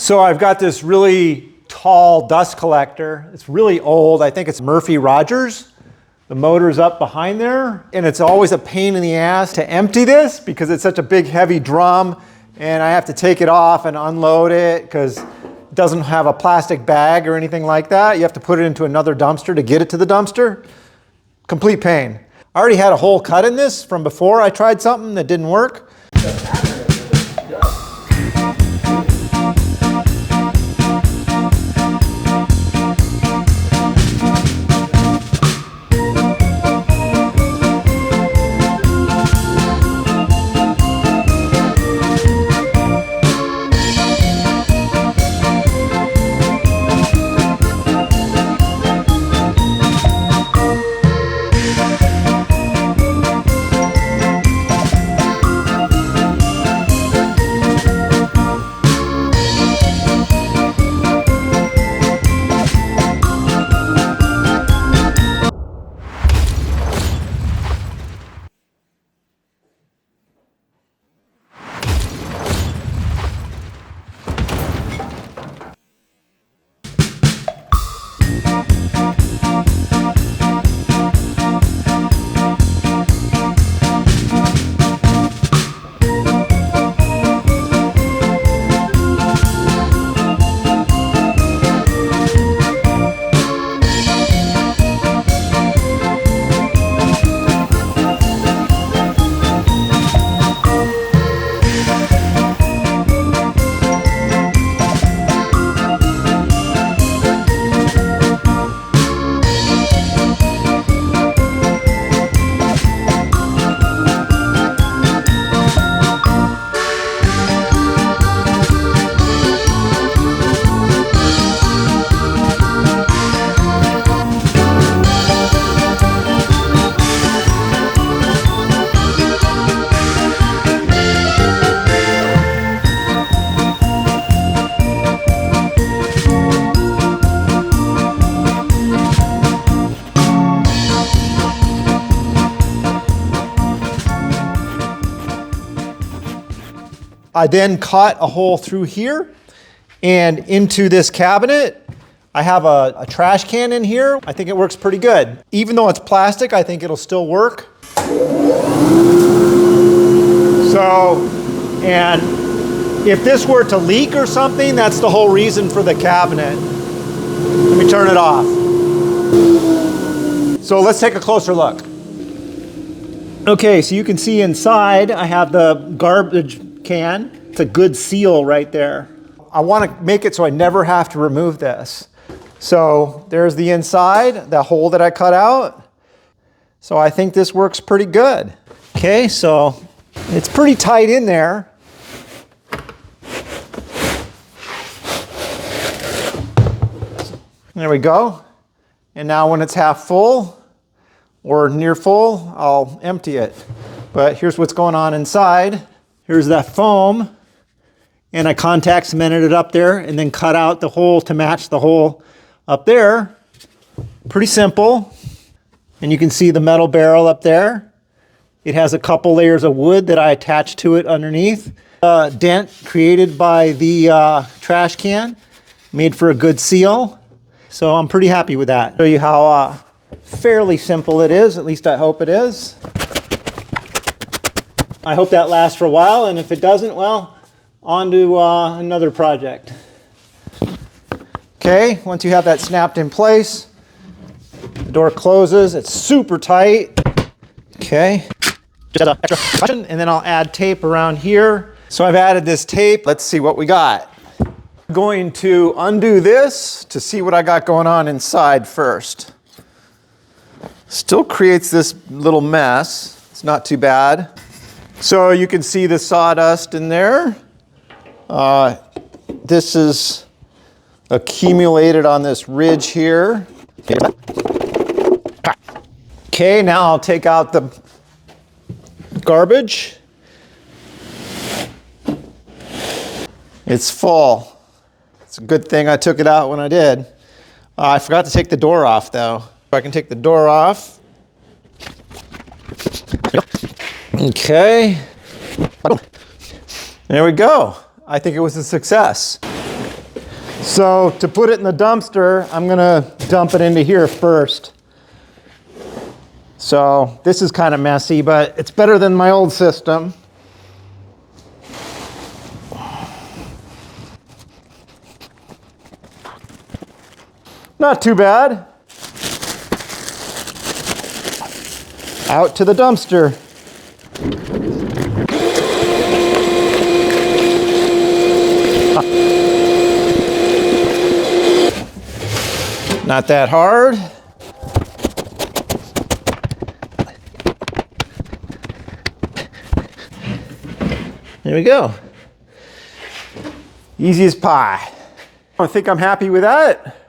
So I've got this really tall dust collector. It's really old. I think it's Murphy Rogers. The motor's up behind there, and it's always a pain in the ass to empty this because it's such a big heavy drum, and I have to take it off and unload it because it doesn't have a plastic bag or anything like that. You have to put it into another dumpster to get it to the dumpster. Complete pain. I already had a hole cut in this from before I tried something that didn't work. I then cut a hole through here and into this cabinet. I have a trash can in here. I think it works pretty good. Even though it's plastic, I think it'll still work. So, and if this were to leak or something, that's the whole reason for the cabinet. Let me turn it off. So let's take a closer look. Okay, so you can see inside I have the garbage can. It's a good seal right there. I want to make it so I never have to remove this. So there's the inside, the hole that I cut out. So I think this works pretty good. Okay, so it's pretty tight in there. There we go. And now when it's half full or near full, I'll empty it. But here's what's going on inside. Here's that foam, and I contact cemented it up there and then cut out the hole to match the hole up there. Pretty simple. And you can see the metal barrel up there. It has a couple layers of wood that I attached to it underneath. Dent created by the trash can, made for a good seal. So I'm pretty happy with that. Show you how fairly simple it is, at least I hope it is. I hope that lasts for a while, and if it doesn't, well, on to another project. Okay, once you have that snapped in place, the door closes, it's super tight. Okay, just an extra caution, and then I'll add tape around here. So I've added this tape. Let's see what we got. I'm going to undo this to see what I got going on inside first. Still creates this little mess. It's not too bad. So you can see the sawdust in there. This is accumulated on this ridge here. Okay, now I'll take out the garbage. It's full. It's a good thing I took it out when I did. I forgot to take the door off though. If I can take the door off. Okay. There we go. I think it was a success. So to put it in the dumpster, I'm gonna dump it into here first. So this is kind of messy, but it's better than my old system. Not too bad. Out to the dumpster. Not that hard. There we go. Easy as pie. I think I'm happy with that.